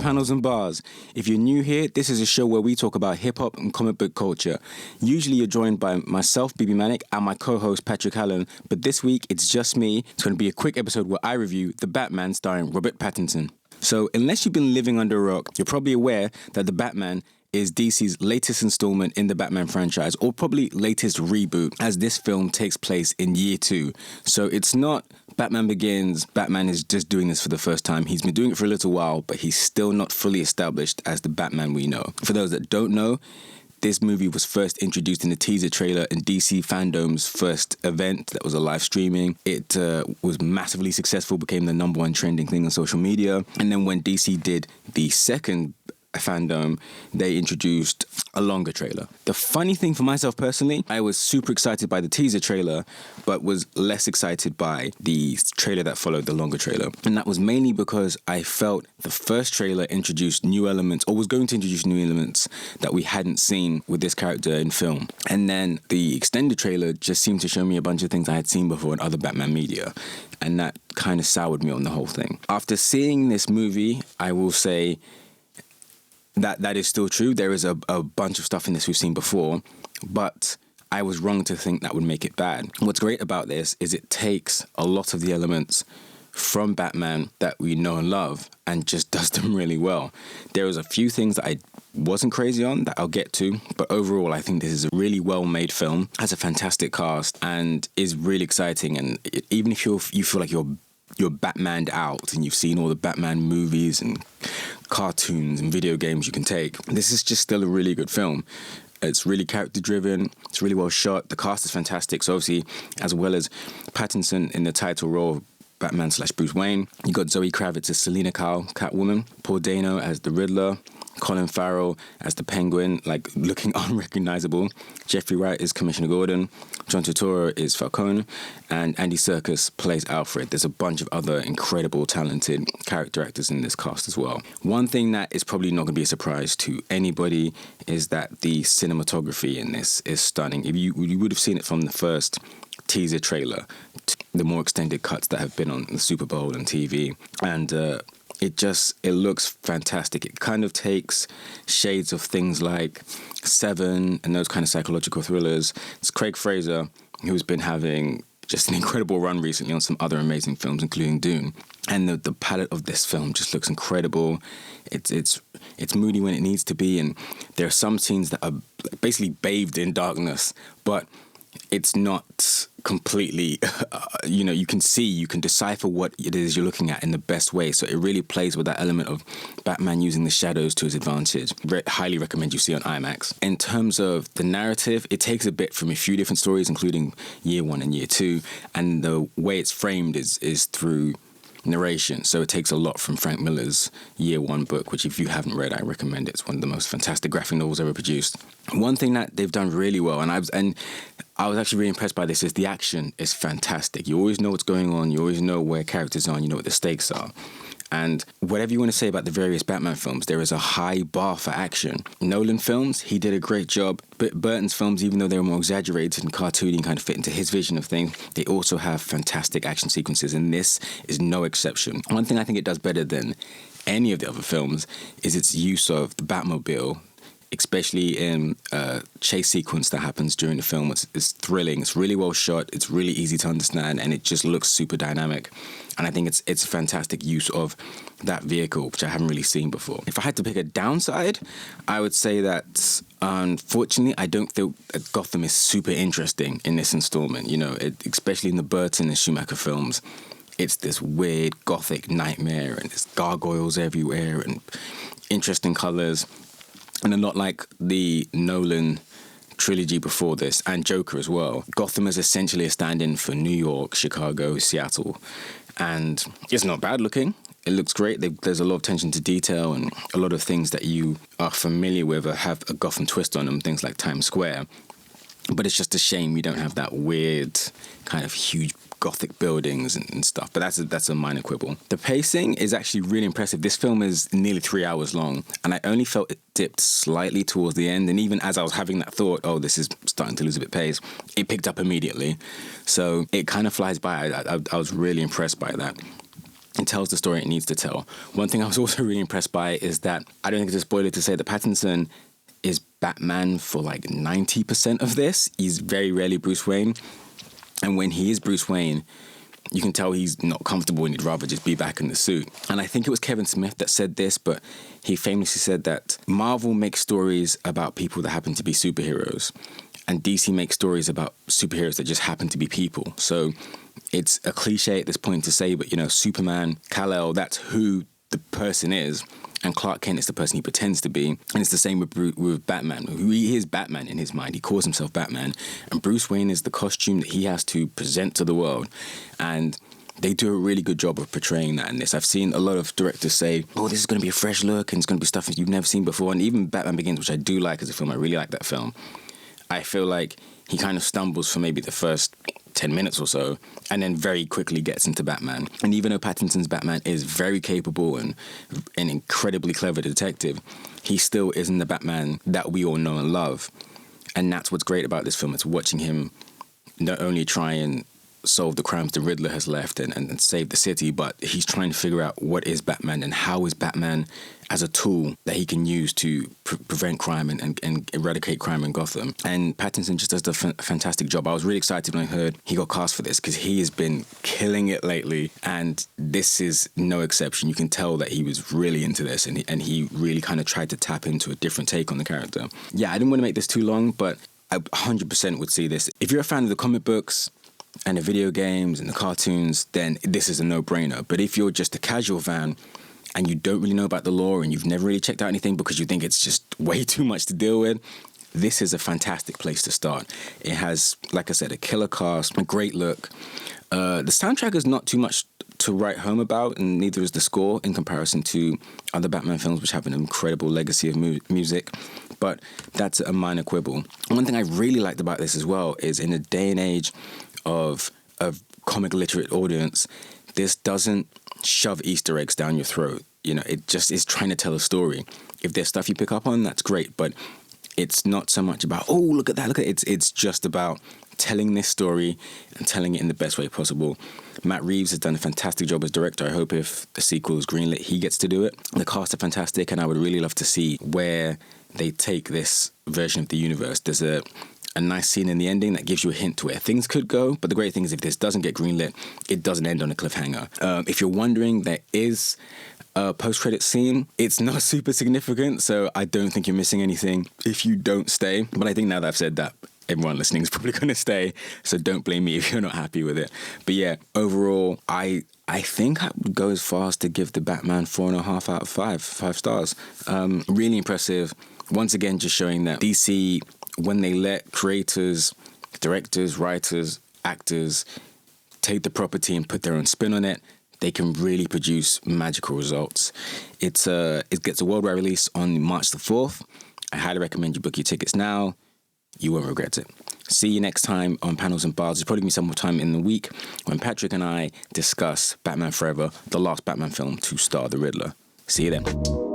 Panels and Bars. If you're new here, this is a show where we talk about hip-hop and comic book culture. Usually you're joined by myself, Bibi Manic, and my co-host, Patrick Allen, but this week it's just me. It's going to be a quick episode where I review The Batman starring Robert Pattinson. So, unless you've been living under a rock, you're probably aware that The Batman is DC's latest installment in the Batman franchise, or probably latest reboot, as this film takes place in year 2. So it's not Batman Begins, Batman is just doing this for the first time. He's been doing it for a little while, but he's still not fully established as the Batman we know. For those that don't know, this movie was first introduced in a teaser trailer in DC Fandom's first event that was a live streaming. It was massively successful, became the #1 trending thing on social media. And then when DC did the second Fandom, they introduced a longer trailer. The funny thing for myself personally, I was super excited by the teaser trailer, but was less excited by the trailer that followed the longer trailer. And that was mainly because I felt the first trailer introduced new elements, or was going to introduce new elements that we hadn't seen with this character in film. And then the extended trailer just seemed to show me a bunch of things I had seen before in other Batman media. And that kind of soured me on the whole thing. After seeing this movie, I will say that is still true. There is a bunch of stuff in this we've seen before, but I was wrong to think that would make it bad. What's great about this is it takes a lot of the elements from Batman that we know and love and just does them really well. There was a few things that I wasn't crazy on that I'll get to, but overall I think this is a really well-made film, has a fantastic cast, and is really exciting. And even if you feel like you're Batmaned out and you've seen all the Batman movies and cartoons and video games you can take, this is just still a really good film. It's really character driven, it's really well shot, the cast is fantastic. So obviously, as well as Pattinson in the title role of Batman / Bruce Wayne, you got Zoe Kravitz as Selina Kyle, Catwoman, Paul Dano as the Riddler, Colin Farrell as the Penguin, like looking unrecognizable. Jeffrey Wright is Commissioner Gordon. John Turturro is Falcone. And Andy Serkis plays Alfred. There's a bunch of other incredible, talented character actors in this cast as well. One thing that is probably not going to be a surprise to anybody is that the cinematography in this is stunning. If you would have seen it from the first teaser trailer to the more extended cuts that have been on the Super Bowl and TV. And it looks fantastic. It kind of takes shades of things like Seven and those kind of psychological thrillers. It's Craig Fraser, who's been having just an incredible run recently on some other amazing films, including Dune. And the palette of this film just looks incredible. It's moody when it needs to be, and there are some scenes that are basically bathed in darkness, but it's not completely, you can decipher what it is you're looking at in the best way. So it really plays with that element of Batman using the shadows to his advantage. Highly recommend you see on IMAX. In terms of the narrative, it takes a bit from a few different stories, including year 1 and year 2. And the way it's framed is through narration. So it takes a lot from Frank Miller's Year 1 book, which if you haven't read, I recommend it. It's one of the most fantastic graphic novels ever produced. One thing that they've done really well, and I was actually really impressed by this, is the action is fantastic. You always know what's going on. You always know where characters are. And you know what the stakes are. And whatever you want to say about the various Batman films, there is a high bar for action. Nolan films, he did a great job. But Burton's films, even though they were more exaggerated and cartoony and kind of fit into his vision of things, they also have fantastic action sequences, and this is no exception. One thing I think it does better than any of the other films is its use of the Batmobile, especially in a chase sequence that happens during the film. It's thrilling. It's really well shot. It's really easy to understand, and it just looks super dynamic. And I think it's a fantastic use of that vehicle, which I haven't really seen before. If I had to pick a downside, I would say that, unfortunately, I don't think Gotham is super interesting in this installment. Especially in the Burton and Schumacher films. It's this weird gothic nightmare, and there's gargoyles everywhere, and interesting colors. And a lot like the Nolan trilogy before this, and Joker as well. Gotham is essentially a stand-in for New York, Chicago, Seattle. And it's not bad looking. It looks great. There's a lot of attention to detail and a lot of things that you are familiar with or have a Gotham twist on them, things like Times Square. But it's just a shame we don't have that weird kind of huge Gothic buildings and stuff, but that's a minor quibble. The pacing is actually really impressive. This film is nearly 3 hours long, and I only felt it dipped slightly towards the end, and even as I was having that thought, oh, this is starting to lose a bit pace, it picked up immediately. So it kind of flies by. I was really impressed by that. It tells the story it needs to tell. One thing I was also really impressed by is that, I don't think it's a spoiler to say that Pattinson is Batman for like 90% of this. He's very rarely Bruce Wayne. And when he is Bruce Wayne, you can tell he's not comfortable and he'd rather just be back in the suit. And I think it was Kevin Smith that said this, but he famously said that Marvel makes stories about people that happen to be superheroes, and DC makes stories about superheroes that just happen to be people. So it's a cliche at this point to say, but, you know, Superman, Kal-El, that's who the person is. And Clark Kent is the person he pretends to be. And it's the same with Batman. He is Batman in his mind. He calls himself Batman. And Bruce Wayne is the costume that he has to present to the world. And they do a really good job of portraying that in this. I've seen a lot of directors say, oh, this is going to be a fresh look and it's going to be stuff that you've never seen before. And even Batman Begins, which I do like as a film, I really like that film. I feel like he kind of stumbles for maybe the first 10 minutes or so, and then very quickly gets into Batman. And even though Pattinson's Batman is very capable and an incredibly clever detective, he still isn't the Batman that we all know and love. And that's what's great about this film. It's watching him not only try and solve the crimes the Riddler has left and save the city, but he's trying to figure out what is Batman and how is Batman as a tool that he can use to prevent crime and eradicate crime in Gotham. And Pattinson just does a fantastic job. I was really excited when I heard he got cast for this because he has been killing it lately, and this is no exception. You can tell that he was really into this, and he really kind of tried to tap into a different take on the character. Yeah, I didn't want to make this too long, but I 100% would see this. If you're a fan of the comic books and the video games and the cartoons, then this is a no-brainer. But if you're just a casual fan and you don't really know about the lore and you've never really checked out anything because you think it's just way too much to deal with, this is a fantastic place to start. It has, like I said, a killer cast, a great look. The soundtrack is not too much to write home about, and neither is the score in comparison to other Batman films, which have an incredible legacy of music. But that's a minor quibble. One thing I really liked about this as well is, in a day and age of comic literate audience, this doesn't shove Easter eggs down your throat. You know, it just is trying to tell a story. If there's stuff you pick up on, that's great, but it's not so much about, oh, look at that, look at it. It's just about telling this story and telling it in the best way possible. Matt Reeves has done a fantastic job as director. I hope if the sequel is greenlit, he gets to do it. The cast are fantastic, and I would really love to see where they take this version of the universe. There's a nice scene in the ending that gives you a hint to where things could go, but the great thing is if this doesn't get greenlit, it doesn't end on a cliffhanger. If you're wondering, there is a post-credit scene. It's not super significant, so I don't think you're missing anything if you don't stay. But I think now that I've said that, everyone listening is probably going to stay, so don't blame me if you're not happy with it. But yeah, overall, I think I would go as far as to give the Batman 4.5 out of 5 stars. Really impressive. Once again, just showing that DC, when they let creators, directors, writers, actors take the property and put their own spin on it, they can really produce magical results. It gets a worldwide release on March the 4th. I highly recommend you book your tickets now. You won't regret it. See you next time on Panels and Bars. There's probably going to be some more time in the week when Patrick and I discuss Batman Forever, the last Batman film to star the Riddler. See you then.